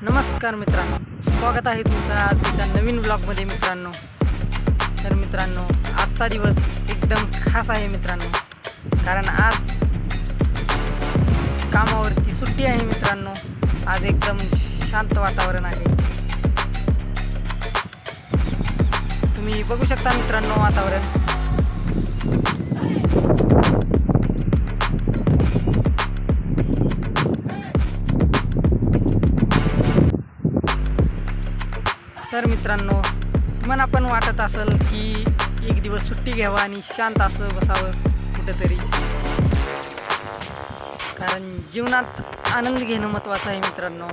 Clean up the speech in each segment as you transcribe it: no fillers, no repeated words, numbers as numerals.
नमस्कार मित्रांनो, स्वागत आहे तुमचं आज एका नवीन ब्लॉगमध्ये मित्रांनो. तर मित्रांनो, आजचा दिवस एकदम खास आहे मित्रांनो, कारण आज कामावरती सुट्टी आहे मित्रांनो. आज एकदम शांत वातावरण आहे. तुम्ही बघू शकता मित्रांनो वातावरण. तर मित्रांनो, तुम्हाला पण वाटत असेल की एक दिवस सुट्टी घ्यावा आणि शांत असं बसावं कुठंतरी, कारण जीवनात आनंद घेणं महत्त्वाचं आहे मित्रांनो.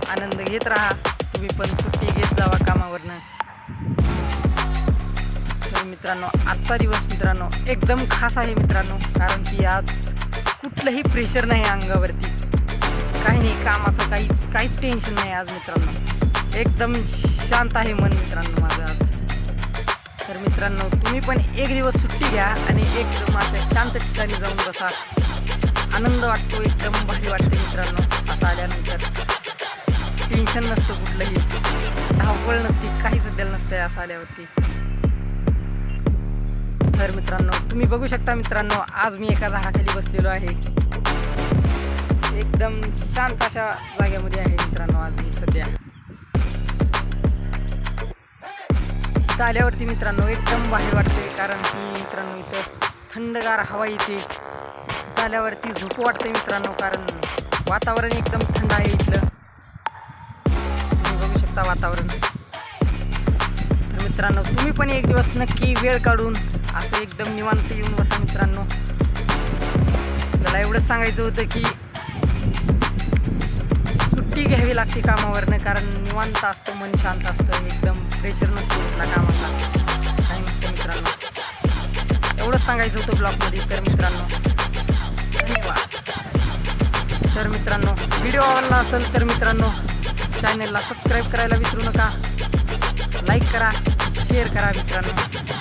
आनंद घेत राहा, तुम्ही पण सुट्टी घेत जावा कामावरनं. तर मित्रांनो, आजचा दिवस मित्रांनो एकदम खास आहे मित्रांनो, कारण की आज कुठलंही प्रेशर नाही अंगावरती, काही नाही, कामाचं काहीच टेन्शन नाही आज मित्रांनो. एकदम शांत आहे मन मित्रांनो माझं आज. तर मित्रांनो, तुम्ही पण एक दिवस सुट्टी घ्या आणि एकदम अशा शांत ठिकाणी जाऊन बसा. आनंद वाटतो, एकदम भारी वाटते मित्रांनो. असं आल्यानंतर टेन्शन नसतं, कुठलंही धावपळ नसते, काही सध्याला नसतं असं आल्यावरती. तर मित्रांनो, तुम्ही बघू शकता मित्रांनो, आज मी एका झाडाखाली बसलेलो आहे. एकदम शांत अशा जागेमध्ये आहे मित्रांनो आज मी सध्या. इथं आल्यावरती मित्रांनो एकदम बाहेर वाटते, कारण की मित्रांनो इथं थंडगार हवा येते. इथं आल्यावरती झोप वाटते मित्रांनो, कारण वातावरण एकदम थंड आहे इथलं. तुम्ही बघू शकता वातावरण. तर मित्रांनो, तुम्ही पण एक दिवस नक्की वेळ काढून असं एकदम निवांत येऊन बसा मित्रांनो. मला एवढंच सांगायचं होतं की सुट्टी घ्यावी लागते कामावरनं, कारण निवांत असतं, मन शांत असतं, एकदम प्रेशर नसतो कुठला कामाचा, काही नसतं मित्रांनो. एवढंच सांगायचं होतं ब्लॉगमध्ये. तर मित्रांनो, धन्यवाद. तर मित्रांनो, व्हिडिओ आवडला असेल तर मित्रांनो चॅनलला सबस्क्राईब करायला विसरू नका. लाईक करा, शेअर करा मित्रांनो.